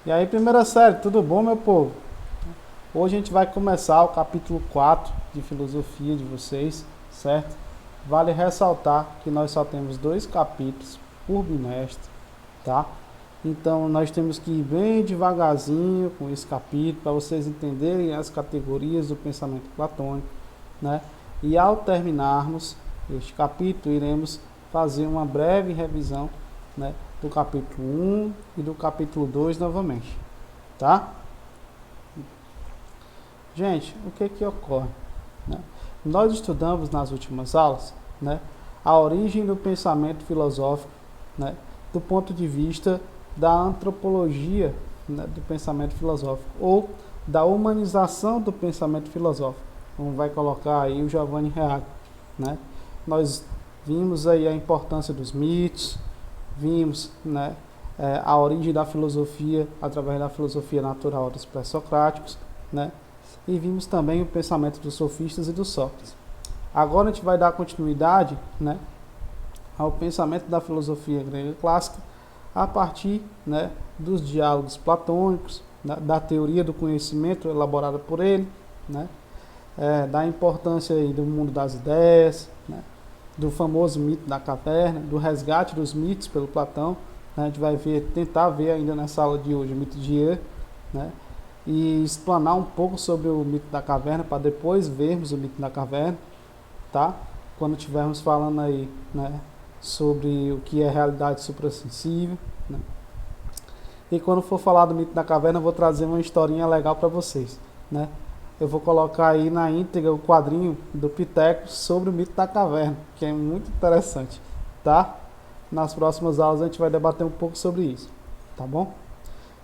E aí, primeira série, tudo bom, meu povo? Hoje a gente vai começar o capítulo 4 de filosofia de vocês, certo? Vale ressaltar que nós só temos 2 capítulos por bimestre, tá? Então nós temos que ir bem devagarzinho com esse capítulo para vocês entenderem as categorias do pensamento platônico, né? E ao terminarmos este capítulo, iremos fazer uma breve revisão, né, do capítulo 1 e do capítulo 2 novamente, tá? Gente, o que ocorre, né? Nós estudamos nas últimas aulas, né, a origem do pensamento filosófico, né, do ponto de vista da antropologia, né, do pensamento filosófico, ou da humanização do pensamento filosófico, como vai colocar aí o Giovanni Reale, né? Nós vimos aí a importância dos mitos, vimos, né, a origem da filosofia através da filosofia natural dos pré-socráticos, né? E vimos também o pensamento dos sofistas e dos Sócrates. Agora a gente vai dar continuidade, né, ao pensamento da filosofia grega clássica a partir, né, dos diálogos platônicos, da teoria do conhecimento elaborada por ele, né, da importância aí do mundo das ideias, né, do famoso mito da caverna, do resgate dos mitos pelo Platão, né, a gente vai tentar ver ainda nessa aula de hoje o mito de Er, né, e explanar um pouco sobre o mito da caverna para depois vermos o mito da caverna, tá? Quando estivermos falando aí, né, sobre o que é realidade suprassensível, né? E quando for falar do mito da caverna, eu vou trazer uma historinha legal para vocês, né? Eu vou colocar aí na íntegra o quadrinho do Pitécos sobre o mito da caverna, que é muito interessante, tá? Nas próximas aulas a gente vai debater um pouco sobre isso, tá bom?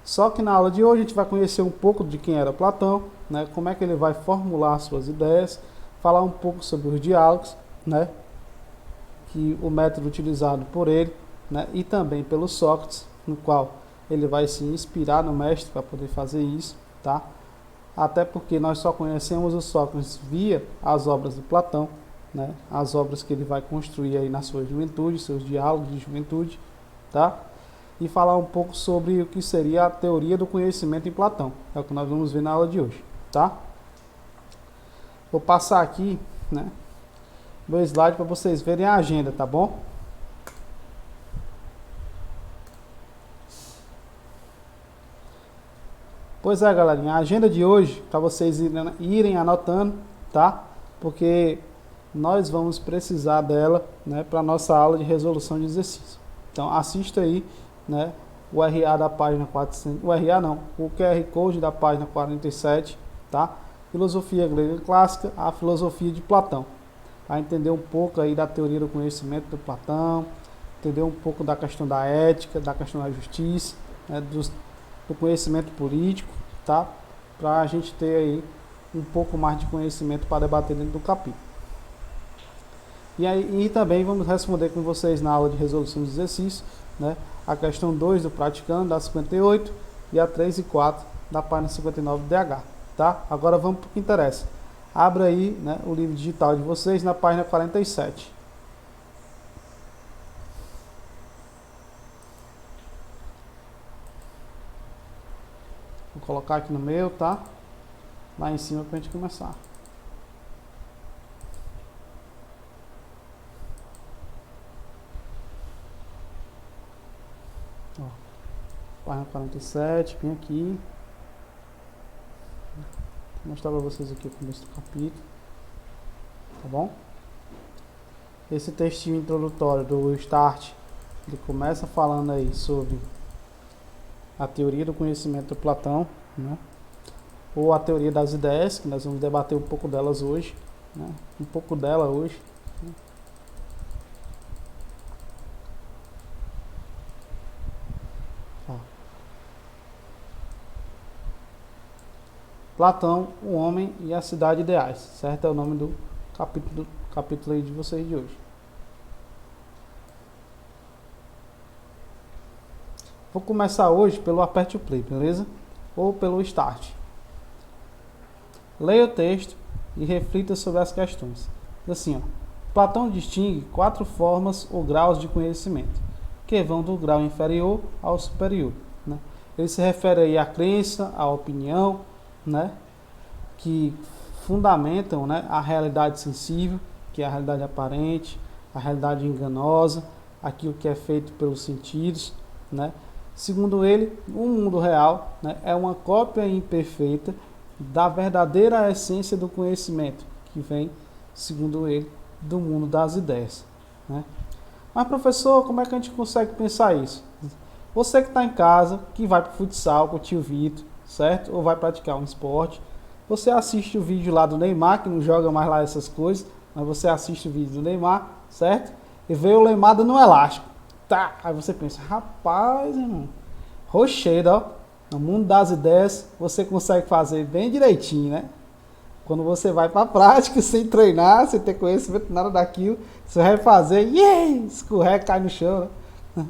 Só que na aula de hoje a gente vai conhecer um pouco de quem era Platão, né, como é que ele vai formular suas ideias, falar um pouco sobre os diálogos, né, que o método utilizado por ele, né, e também pelo Sócrates, no qual ele vai se inspirar no mestre para poder fazer isso, tá? Até porque nós só conhecemos o Sócrates via as obras de Platão, né, as obras que ele vai construir aí na sua juventude, seus diálogos de juventude, tá? E falar um pouco sobre o que seria a teoria do conhecimento em Platão. É o que nós vamos ver na aula de hoje, tá? Vou passar aqui, né, meu slide para vocês verem a agenda, tá bom? Pois é, galerinha, a agenda de hoje, para vocês irem anotando, tá? Porque nós vamos precisar dela, né, para a nossa aula de resolução de exercício. Então, assista aí, né, o RA da página 400, o RA não, o QR Code da página 47, tá? Filosofia grega clássica, a filosofia de Platão. Para entender um pouco aí da teoria do conhecimento do Platão, entender um pouco da questão da ética, da questão da justiça, né, do conhecimento político, tá? Para a gente ter aí um pouco mais de conhecimento para debater dentro do capítulo. E também vamos responder com vocês na aula de resolução de exercício, né, a questão 2 do praticando, da 58, e a 3 e 4 da página 59 do DH, tá? Agora vamos para o que interessa. Abra aí, né, o livro digital de vocês na página 47. Vou colocar aqui no meu, tá? Lá em cima para a gente começar. Ó, página 47, vem aqui. Vou mostrar para vocês aqui o começo do capítulo, tá bom? Esse textinho introdutório do Start, ele começa falando aí sobre a teoria do conhecimento do Platão, né? Ou a teoria das ideias, que nós vamos debater um pouco delas hoje, né? Um pouco dela hoje, né? Platão, o homem e a cidade ideais, certo? É o nome do capítulo aí de vocês de hoje. Vou começar hoje pelo aperte o play, beleza? Ou pelo start. Leia o texto e reflita sobre as questões. Assim, ó, Platão distingue 4 formas ou graus de conhecimento, que vão do grau inferior ao superior, né? ele se refere aí à crença, à opinião, né, que fundamentam, né, a realidade sensível, que é a realidade aparente, a realidade enganosa, aquilo que é feito pelos sentidos, né. Segundo ele, o mundo real, né, é uma cópia imperfeita da verdadeira essência do conhecimento, que vem, segundo ele, do mundo das ideias, né. Mas, professor, como é que a gente consegue pensar isso? Você que está em casa, que vai para o futsal com o tio Vitor, certo? Ou vai praticar um esporte, você assiste o vídeo lá do Neymar, que não joga mais lá essas coisas, mas você assiste o vídeo do Neymar, certo? E vê o Neymar dando um elástico. Tá, aí você pensa, rapaz, irmão, rochedo, ó, no mundo das ideias você consegue fazer bem direitinho, né? Quando você vai para a prática, sem treinar, sem ter conhecimento, nada daquilo, você vai fazer, escorrega, cai no chão, né?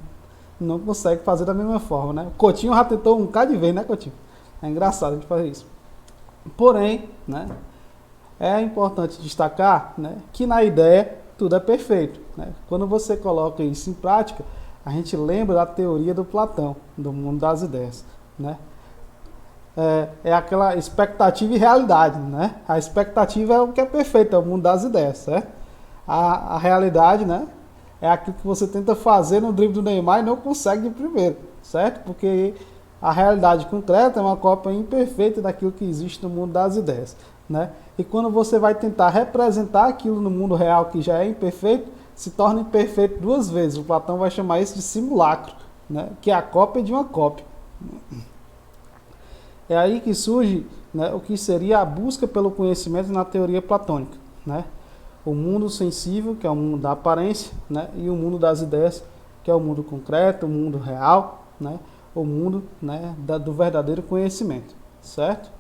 Não consegue fazer da mesma forma, né? O Coutinho já tentou um bocado de vez, né, Coutinho? É engraçado a gente fazer isso. Porém, né, é importante destacar, né, que na ideia tudo é perfeito, né? Quando você coloca isso em prática, a gente lembra da teoria do Platão, do mundo das ideias, né? É aquela expectativa e realidade, né? A expectativa é o que é perfeito, é o mundo das ideias, certo? A realidade, né, é aquilo que você tenta fazer no drible do Neymar e não consegue de primeiro, certo? Porque a realidade concreta é uma cópia imperfeita daquilo que existe no mundo das ideias, né? E quando você vai tentar representar aquilo no mundo real que já é imperfeito, se torna imperfeito duas vezes. O Platão vai chamar isso de simulacro, né? Que é a cópia de uma cópia. É aí que surge, né, o que seria a busca pelo conhecimento na teoria platônica, né? O mundo sensível, que é o mundo da aparência, né, e o mundo das ideias, que é o mundo concreto, o mundo real, né, o mundo, né, do verdadeiro conhecimento, certo?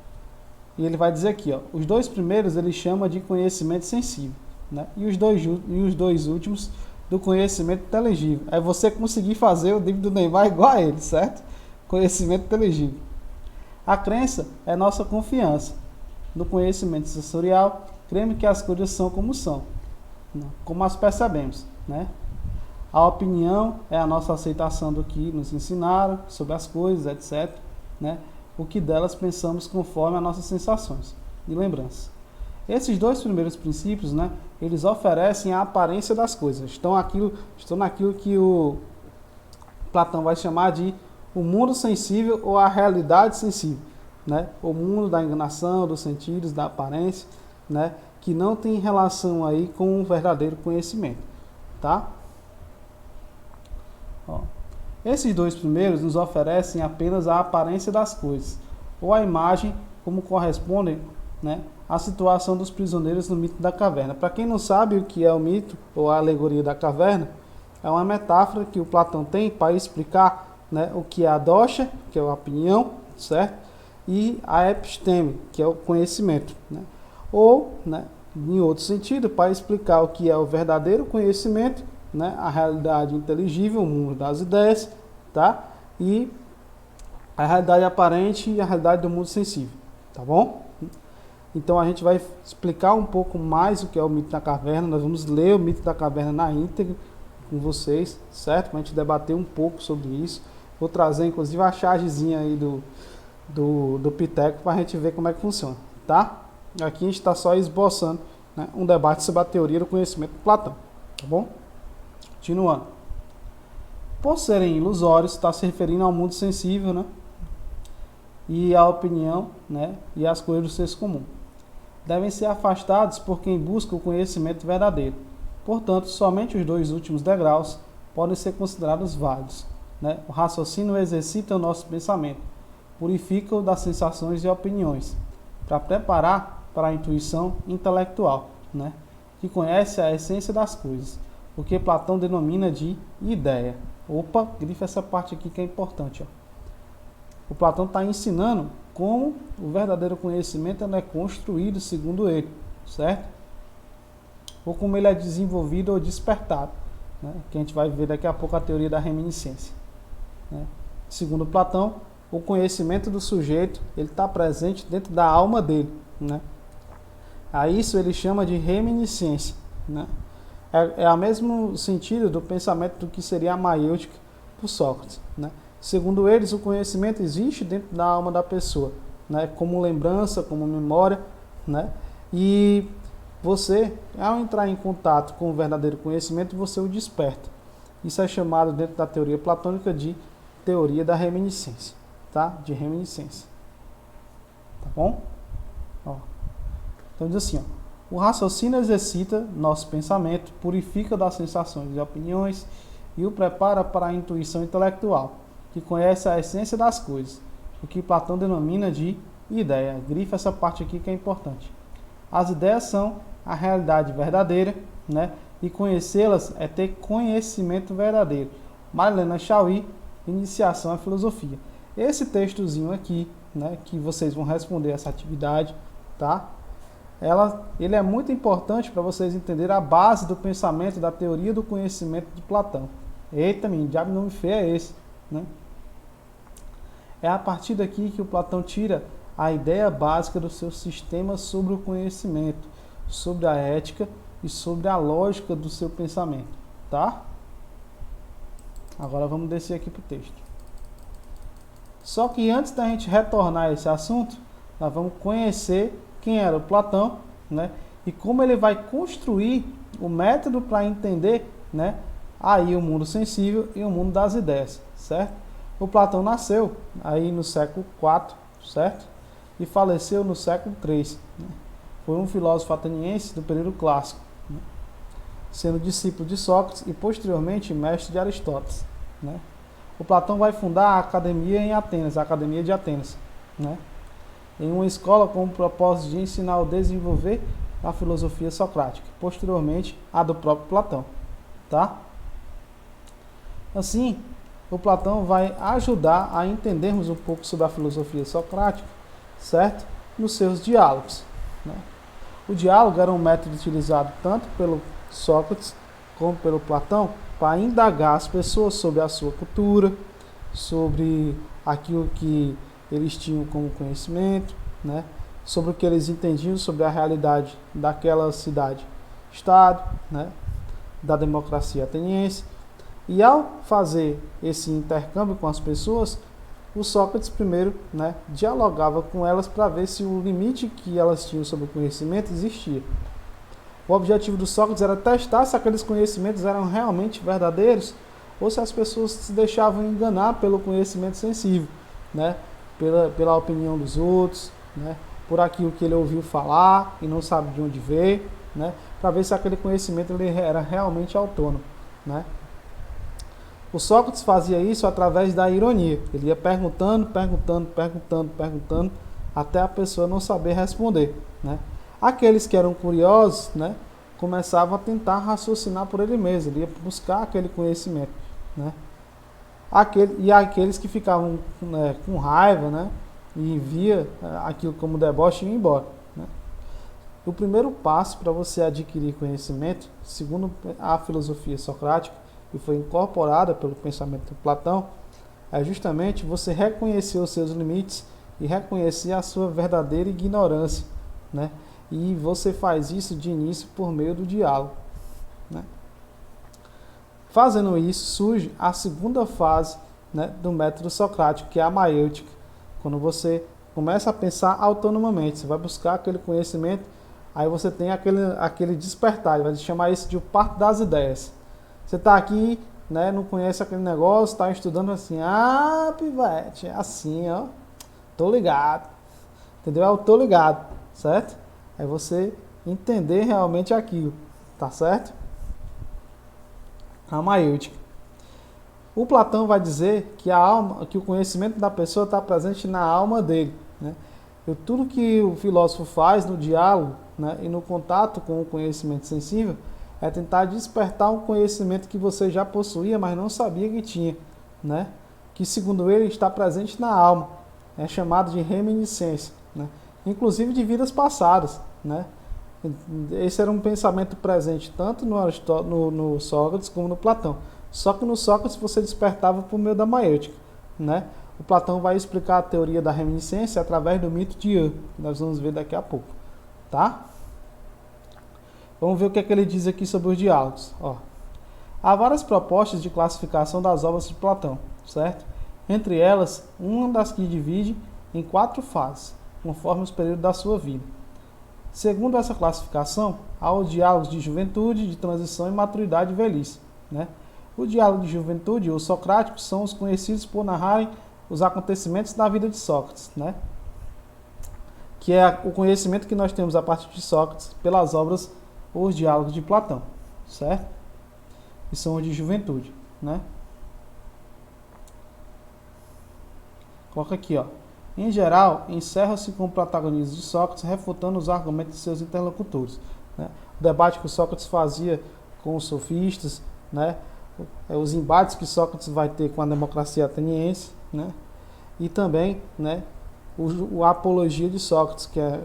E ele vai dizer aqui, ó, os dois primeiros ele chama de conhecimento sensível, né, e os dois últimos do conhecimento inteligível. É você conseguir fazer o drible do Neymar igual a ele, certo? Conhecimento inteligível. A crença é nossa confiança no conhecimento sensorial. Cremos que as coisas são como são, como as percebemos, né? A opinião é a nossa aceitação do que nos ensinaram sobre as coisas, etc., né? O que delas pensamos conforme as nossas sensações e lembranças. Esses dois primeiros princípios, né, eles oferecem a aparência das coisas. Estão naquilo que o Platão vai chamar de o mundo sensível ou a realidade sensível, né? O mundo da enganação, dos sentidos, da aparência, né? Que não tem relação aí com o verdadeiro conhecimento, tá? Ó. Esses dois primeiros nos oferecem apenas a aparência das coisas, ou a imagem como correspondem, né, à situação dos prisioneiros no mito da caverna. Para quem não sabe o que é o mito ou a alegoria da caverna, é uma metáfora que o Platão tem para explicar, né, o que é a dosha, que é a opinião, certo? E a episteme, que é o conhecimento, né? Ou, né, em outro sentido, para explicar o que é o verdadeiro conhecimento, né, a realidade inteligível, o mundo das ideias, tá? E a realidade aparente e a realidade do mundo sensível, tá bom? Então a gente vai explicar um pouco mais o que é o mito da caverna. Nós vamos ler o mito da caverna na íntegra com vocês, certo? Para a gente debater um pouco sobre isso. Vou trazer inclusive a chargezinha aí do Piteco para a gente ver como é que funciona, tá? Aqui a gente está só esboçando, né, um debate sobre a teoria do conhecimento de Platão, tá bom? Continuando. Por serem ilusórios, está se referindo ao mundo sensível, né? E à opinião, né? E às coisas do senso comum. Devem ser afastados por quem busca o conhecimento verdadeiro. Portanto, somente os dois últimos degraus podem ser considerados válidos, né? O raciocínio exercita o nosso pensamento, purifica-o das sensações e opiniões, para preparar para a intuição intelectual, né, que conhece a essência das coisas, o que Platão denomina de ideia. Opa, grifa essa parte aqui que é importante. Ó. O Platão está ensinando como o verdadeiro conhecimento é construído segundo ele, certo? Ou como ele é desenvolvido ou despertado, né, que a gente vai ver daqui a pouco a teoria da reminiscência. Né? Segundo Platão, o conhecimento do sujeito ele está presente dentro da alma dele, né? A isso ele chama de reminiscência, né? É o mesmo sentido do pensamento do que seria a maiêutica por Sócrates, né? Segundo eles, o conhecimento existe dentro da alma da pessoa, né? Como lembrança, como memória, né? E você, ao entrar em contato com o verdadeiro conhecimento, você o desperta. Isso é chamado dentro da teoria platônica de teoria da reminiscência, tá? De reminiscência. Tá bom? Ó. Então diz assim, ó. O raciocínio exercita nosso pensamento, purifica das sensações e opiniões e o prepara para a intuição intelectual, que conhece a essência das coisas, o que Platão denomina de ideia. Grifa essa parte aqui que é importante. As ideias são a realidade verdadeira, né? E conhecê-las é ter conhecimento verdadeiro. Marilena Chauí, Iniciação à Filosofia. Esse textozinho aqui, né, que vocês vão responder essa atividade, tá? Ele é muito importante para vocês entenderem a base do pensamento, da teoria do conhecimento de Platão. Eita, menino, diabo nome feio é esse, né? É a partir daqui que o Platão tira a ideia básica do seu sistema sobre o conhecimento, sobre a ética e sobre a lógica do seu pensamento, tá? Agora vamos descer aqui para o texto. Só que antes da gente retornar a esse assunto, nós vamos conhecer quem era o Platão, né? E como ele vai construir o método para entender, né, aí o mundo sensível e o mundo das ideias, certo? O Platão nasceu aí no século IV, certo? E faleceu no século III. Né? Foi um filósofo ateniense do período clássico, né? Sendo discípulo de Sócrates e posteriormente mestre de Aristóteles, né? O Platão vai fundar a academia em Atenas, a Academia de Atenas, né? Em uma escola com o propósito de ensinar ou desenvolver a filosofia socrática, posteriormente a do próprio Platão, tá? Assim, o Platão vai ajudar a entendermos um pouco sobre a filosofia socrática, certo? Nos seus diálogos, né? O diálogo era um método utilizado tanto pelo Sócrates como pelo Platão para indagar as pessoas sobre a sua cultura, sobre aquilo que eles tinham como conhecimento, né? Sobre o que eles entendiam sobre a realidade daquela cidade-estado, né? Da democracia ateniense. E ao fazer esse intercâmbio com as pessoas, o Sócrates primeiro, né, dialogava com elas para ver se o limite que elas tinham sobre o conhecimento existia. O objetivo do Sócrates era testar se aqueles conhecimentos eram realmente verdadeiros ou se as pessoas se deixavam enganar pelo conhecimento sensível, né? Pela opinião dos outros, né? Por aquilo que ele ouviu falar e não sabe de onde veio, né? Para ver se aquele conhecimento ele era realmente autônomo, né? O Sócrates fazia isso através da ironia. Ele ia perguntando, até a pessoa não saber responder, né? Aqueles que eram curiosos, né, começavam a tentar raciocinar por ele mesmo. Ele ia buscar aquele conhecimento, né? Aqueles que ficavam, né, com raiva, né, e via aquilo como deboche iam embora, né? O primeiro passo para você adquirir conhecimento, segundo a filosofia socrática, que foi incorporada pelo pensamento de Platão, é justamente você reconhecer os seus limites e reconhecer a sua verdadeira ignorância, né? E você faz isso de início por meio do diálogo, né? Fazendo isso, surge a segunda fase, né, do método socrático, que é a maêutica. Quando você começa a pensar autonomamente, você vai buscar aquele conhecimento, aí você tem aquele despertar, vai chamar isso de o parto das ideias. Você está aqui, né, não conhece aquele negócio, está estudando assim, pivete, é assim, ó, tô ligado, entendeu? Eu tô ligado, certo? É você entender realmente aquilo, tá certo? A maêutica. O Platão vai dizer que que o conhecimento da pessoa está presente na alma dele, né? E tudo que o filósofo faz no diálogo, né, e no contato com o conhecimento sensível é tentar despertar um conhecimento que você já possuía, mas não sabia que tinha, né? Que, segundo ele, está presente na alma. É chamado de reminiscência, né? Inclusive de vidas passadas, né? Esse era um pensamento presente tanto no Sócrates como no Platão. Só que no Sócrates você despertava por meio da maêutica, né? O Platão vai explicar a teoria da reminiscência através do mito de Ã, que nós vamos ver daqui a pouco, tá? Vamos ver o que é que ele diz aqui sobre os diálogos. Ó, há várias propostas de classificação das obras de Platão, certo? entre elas, uma das que divide em 4 fases, conforme os períodos da sua vida. Segundo essa classificação, há os diálogos de juventude, de transição e maturidade e velhice. Né? O diálogo de juventude, os socráticos, são os conhecidos por narrarem os acontecimentos da vida de Sócrates, né? Que é o conhecimento que nós temos a partir de Sócrates pelas obras Os Diálogos de Platão, certo? E são os de juventude, né? Coloca aqui, ó. Em geral, encerra-se com o protagonismo de Sócrates refutando os argumentos de seus interlocutores. Né? O debate que o Sócrates fazia com os sofistas, né? Os embates que Sócrates vai ter com a democracia ateniense, né? E também, né, a apologia de Sócrates, que é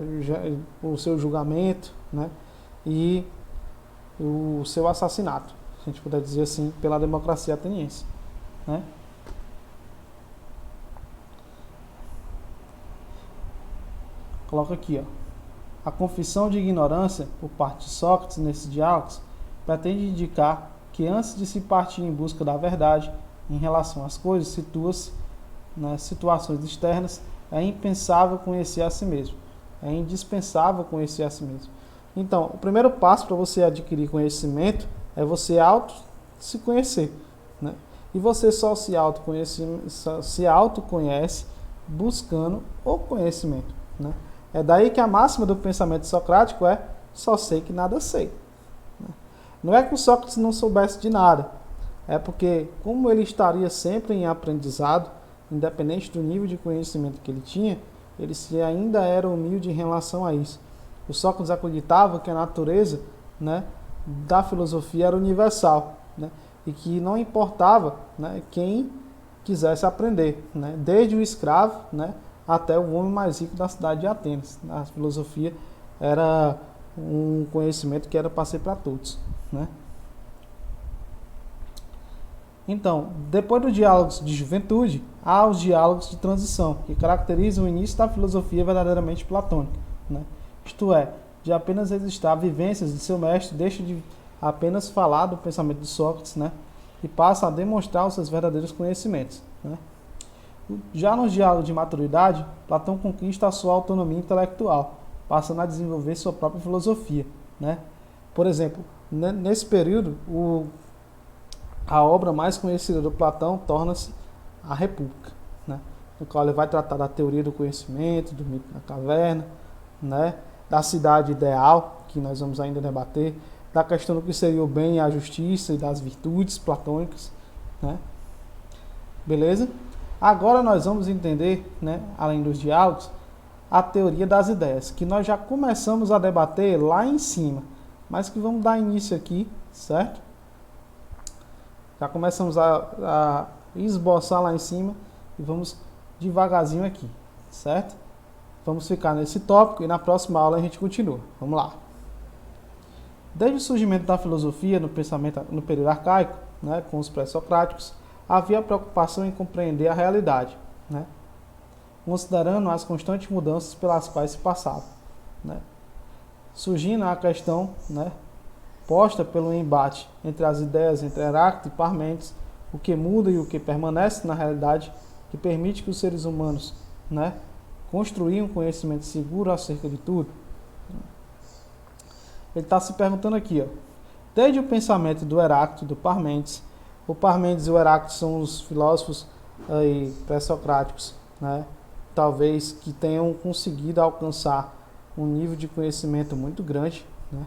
o seu julgamento, né? E o seu assassinato, se a gente puder dizer assim, pela democracia ateniense, né? Coloca aqui, ó. A confissão de ignorância por parte de Sócrates nesses diálogos pretende indicar que antes de se partir em busca da verdade em relação às coisas, situa-se nas situações externas, é impensável conhecer a si mesmo. É indispensável conhecer a si mesmo. Então, o primeiro passo para você adquirir conhecimento é você se conhecer, né? E você só se autoconhece buscando o conhecimento, né? É daí que a máxima do pensamento socrático é: só sei que nada sei. Não é que o Sócrates não soubesse de nada, é porque, como ele estaria sempre em aprendizado, independente do nível de conhecimento que ele tinha, ele ainda era humilde em relação a isso. O Sócrates acreditava que a natureza, né, da filosofia era universal, né, e que não importava, né, quem quisesse aprender, né, desde o escravo, né, até o homem mais rico da cidade de Atenas. A filosofia era um conhecimento que era para ser para todos, né? Então, depois dos diálogos de juventude, há os diálogos de transição, que caracterizam o início da filosofia verdadeiramente platônica, né? Isto é, de apenas registrar vivências de seu mestre, deixa de apenas falar do pensamento de Sócrates, né? E passa a demonstrar os seus verdadeiros conhecimentos, né? Já nos diálogos de maturidade, Platão conquista a sua autonomia intelectual, passando a desenvolver sua própria filosofia, né? Por exemplo, nesse período, a obra mais conhecida do Platão torna-se a República, né? No qual ele vai tratar da teoria do conhecimento, do mito da caverna, né? Da cidade ideal, que nós vamos ainda debater, da questão do que seria o bem e a justiça e das virtudes platônicas, né? Beleza? Agora nós vamos entender, né, além dos diálogos, a teoria das ideias, que nós já começamos a debater lá em cima, mas que vamos dar início aqui, certo? Já começamos a esboçar lá em cima e vamos devagarzinho aqui, certo? Vamos ficar nesse tópico e na próxima aula a gente continua. Vamos lá. Desde o surgimento da filosofia no pensamento no período arcaico, né, com os pré-socráticos, havia preocupação em compreender a realidade, né, considerando as constantes mudanças pelas quais se passava, né, surgindo a questão, né, posta pelo embate entre as ideias entre Heráclito e Parmênides, o que muda e o que permanece na realidade, que permite que os seres humanos, né, construir um conhecimento seguro acerca de tudo. Ele está se perguntando aqui, ó, desde o pensamento do Heráclito e do Parmênides. O Parmênides e o Heráclito são os filósofos pré-socráticos, né, talvez que tenham conseguido alcançar um nível de conhecimento muito grande, né.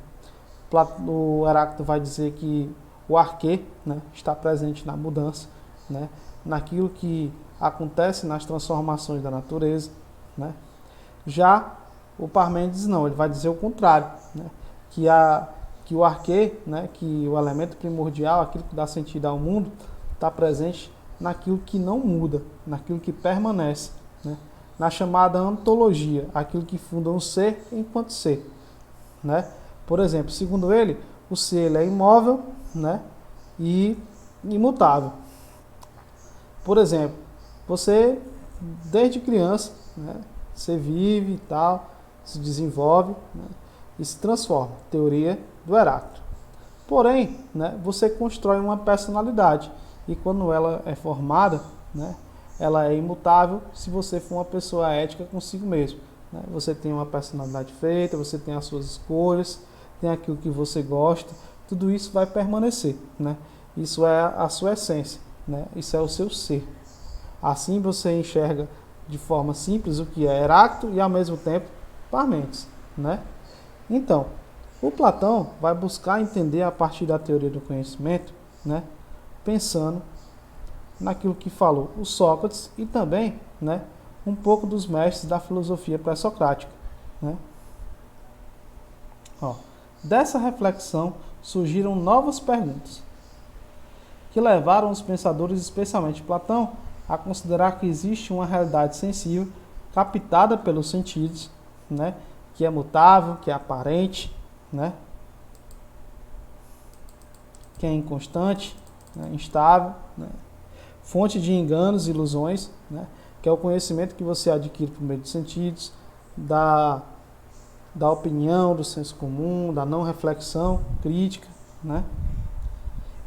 O Heráclito vai dizer que o arquê, né, está presente na mudança, né, naquilo que acontece nas transformações da natureza, né. Já o Parmênides não, ele vai dizer o contrário, né, que o arquê, né, que o elemento primordial, aquilo que dá sentido ao mundo, está presente naquilo que não muda, naquilo que permanece, né, na chamada ontologia, aquilo que funda um ser enquanto ser, né. Por exemplo, segundo ele, o ser ele é imóvel, né, e imutável. Por exemplo, você, desde criança, né, você vive e tal, se desenvolve, né, e se transforma. Teoria do Heráclito. Porém, né, você constrói uma personalidade e quando ela é formada, né, ela é imutável se você for uma pessoa ética consigo mesmo, né? Você tem uma personalidade feita, você tem as suas escolhas, tem aquilo que você gosta, tudo isso vai permanecer, né? Isso é a sua essência, né? Isso é o seu ser. Assim você enxerga de forma simples o que é Heráclito e ao mesmo tempo Parmênides, né? Então, o Platão vai buscar entender a partir da teoria do conhecimento, né? Pensando naquilo que falou o Sócrates e também, né, um pouco dos mestres da filosofia pré-socrática, né? Dessa reflexão surgiram novas perguntas que levaram os pensadores, especialmente Platão, a considerar que existe uma realidade sensível captada pelos sentidos, né, que é mutável, que é aparente, né, que é inconstante, né, instável, né, fonte de enganos e ilusões, né, que é o conhecimento que você adquire por meio dos sentidos, da opinião, do senso comum, da não reflexão crítica, né?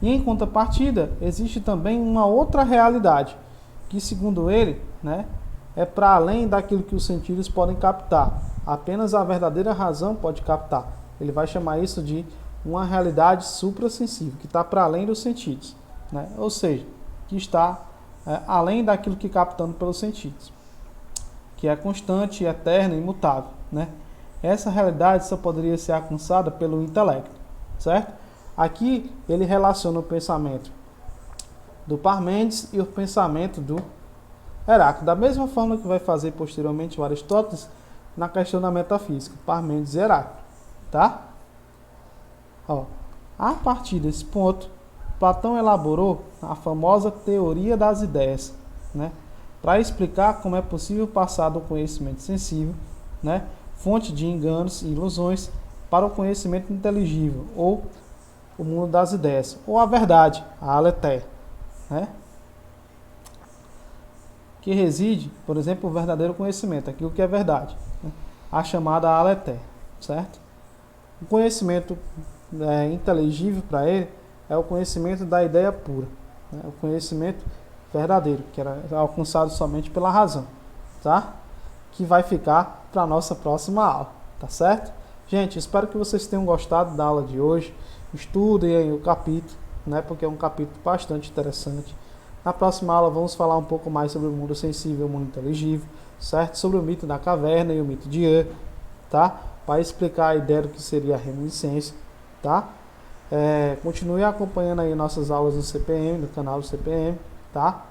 E em contrapartida, existe também uma outra realidade, que segundo ele, né, é para além daquilo que os sentidos podem captar. Apenas a verdadeira razão pode captar. Ele vai chamar isso de uma realidade suprassensível, que está para além dos sentidos, né? Ou seja, que está além daquilo que captamos pelos sentidos, que é constante, eterna e imutável, né? Essa realidade só poderia ser alcançada pelo intelecto, certo? Aqui ele relaciona o pensamento do Parmênides e o pensamento do Heráclito, da mesma forma que vai fazer posteriormente o Aristóteles na questão da metafísica, Parmênides e Heráclito, tá? A partir desse ponto, Platão elaborou a famosa teoria das ideias, né, para explicar como é possível passar do conhecimento sensível, né, fonte de enganos e ilusões, para o conhecimento inteligível, ou o mundo das ideias, ou a verdade, a aletheia, né, que reside, por exemplo, o verdadeiro conhecimento, aquilo que é verdade, né, a chamada aletheia, certo? O conhecimento inteligível para ele é o conhecimento da ideia pura, né, o conhecimento verdadeiro, que era alcançado somente pela razão, tá? Que vai ficar para a nossa próxima aula, tá certo? Gente, espero que vocês tenham gostado da aula de hoje. Estudem aí o capítulo, né, porque é um capítulo bastante interessante. Na próxima aula vamos falar um pouco mais sobre o mundo sensível e o mundo inteligível, certo? Sobre o mito da caverna e o mito de Ea, tá? Para explicar a ideia do que seria a reminiscência, tá? Continue acompanhando aí nossas aulas no CPM, no canal do CPM, tá?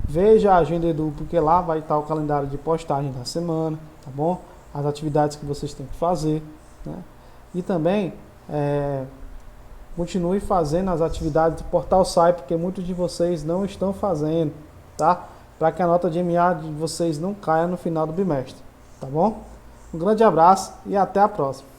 Veja a agenda Edu, porque lá vai estar o calendário de postagem da semana, tá bom? As atividades que vocês têm que fazer, né? E também continue fazendo as atividades do Portal SAI, porque muitos de vocês não estão fazendo, tá? Para que a nota de MA de vocês não caia no final do bimestre, tá bom? Um grande abraço e até a próxima.